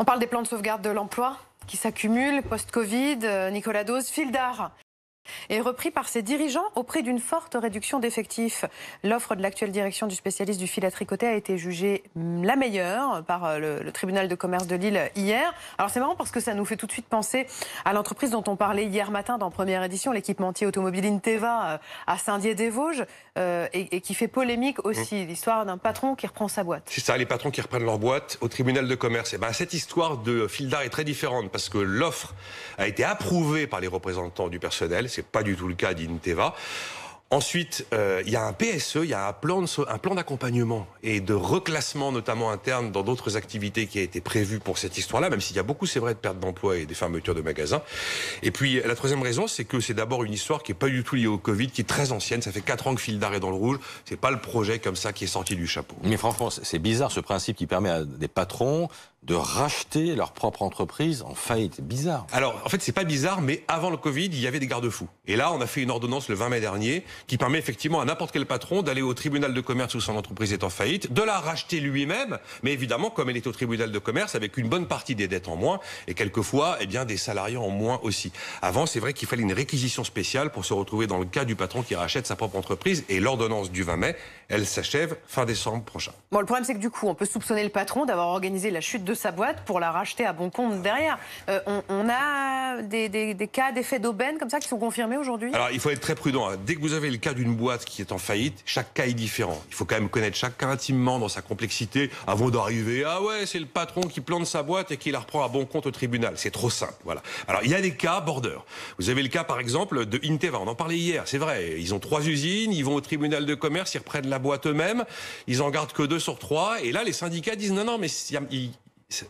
On parle des plans de sauvegarde de l'emploi qui s'accumulent post-Covid. Nicolas Dose, fil d'art est repris par ses dirigeants au prix d'une forte réduction d'effectifs. L'offre de l'actuelle direction du spécialiste du fil à tricoter a été jugée la meilleure par le tribunal de commerce de Lille hier. Alors c'est marrant parce que ça nous fait tout de suite penser à l'entreprise dont on parlait hier matin dans Première Édition, l'équipementier automobile Inteva à Saint-Dié-des-Vosges et qui fait polémique aussi, l'histoire d'un patron qui reprend sa boîte. C'est ça, les patrons qui reprennent leur boîte au tribunal de commerce. Et ben, cette histoire de fil d'art est très différente parce que l'offre a été approuvée par les représentants du personnel. C'est pas du tout le cas d'Inteva. Ensuite, il y a un PSE, il y a un plan d'accompagnement et de reclassement, notamment interne, dans d'autres activités qui a été prévu pour cette histoire-là, même s'il y a beaucoup, c'est vrai, de pertes d'emploi et des fermetures de magasins. Et puis, la troisième raison, c'est que c'est d'abord une histoire qui n'est pas du tout liée au Covid, qui est très ancienne. Ça fait 4 ans que Fil d'art est dans le rouge. C'est pas le projet comme ça qui est sorti du chapeau. Mais franchement, c'est bizarre ce principe qui permet à des patrons de racheter leur propre entreprise en faillite. C'est bizarre. Alors, en fait, c'est pas bizarre, mais avant le Covid, il y avait des garde-fous. Et là, on a fait une ordonnance le 20 mai dernier qui permet effectivement à n'importe quel patron d'aller au tribunal de commerce où son entreprise est en faillite, de la racheter lui-même, mais évidemment, comme elle est au tribunal de commerce, avec une bonne partie des dettes en moins, et quelquefois, eh bien, des salariés en moins aussi. Avant, c'est vrai qu'il fallait une réquisition spéciale pour se retrouver dans le cas du patron qui rachète sa propre entreprise, et l'ordonnance du 20 mai, elle s'achève fin décembre prochain. Bon, le problème, c'est que du coup, on peut soupçonner le patron d'avoir organisé la chute de sa boîte pour la racheter à bon compte derrière. On a des cas d'effet d'aubaine comme ça qui sont confirmés aujourd'hui? Alors, il faut être très prudent. Dès que vous avez le cas d'une boîte qui est en faillite, chaque cas est différent. Il faut quand même connaître chaque cas intimement dans sa complexité avant d'arriver. Ah ouais, c'est le patron qui plante sa boîte et qui la reprend à bon compte au tribunal. C'est trop simple, voilà. Alors, il y a des cas border. Vous avez le cas, par exemple, de Inteva. On en parlait hier, c'est vrai. Ils ont 3 usines, ils vont au tribunal de commerce, ils reprennent la boîte eux-mêmes, ils en gardent que 2 sur 3. Et là, les syndicats disent non, mais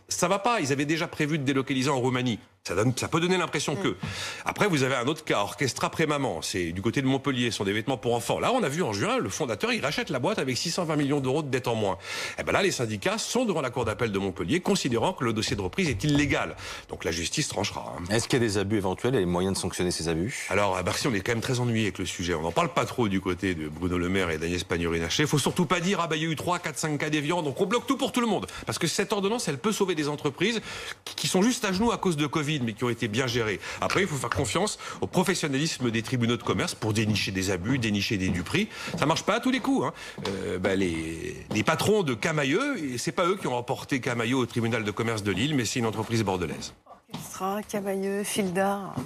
ça va pas. Ils avaient déjà prévu de délocaliser en Roumanie. Ça peut donner l'impression que. Après, vous avez un autre cas, Orchestra Prémaman. C'est du côté de Montpellier, ce sont des vêtements pour enfants. Là, on a vu en juin, le fondateur, il rachète la boîte avec 620 millions d'euros de dettes en moins. Et ben là, les syndicats sont devant la cour d'appel de Montpellier, considérant que le dossier de reprise est illégal. Donc la justice tranchera. Est-ce qu'il y a des abus éventuels et les moyens de sanctionner ces abus? Alors, à Bercy, on est quand même très ennuyé avec le sujet. On n'en parle pas trop du côté de Bruno Le Maire et d'Agnès Pannier-Runacher. Il faut surtout pas dire, il y a eu 3, 4, 5 cas déviants, donc on bloque tout pour tout le monde. Parce que cette ordonnance, elle peut sauver des entreprises qui sont juste à genoux à cause de Covid, mais qui ont été bien gérées. Après, il faut faire confiance au professionnalisme des tribunaux de commerce pour dénicher des abus, dénicher des duperies. Ça marche pas à tous les coups. Les patrons de Camailleux, c'est pas eux qui ont emporté Camailleux au tribunal de commerce de Lille, mais c'est une entreprise bordelaise. Orchestra, Camailleux, fil d'art.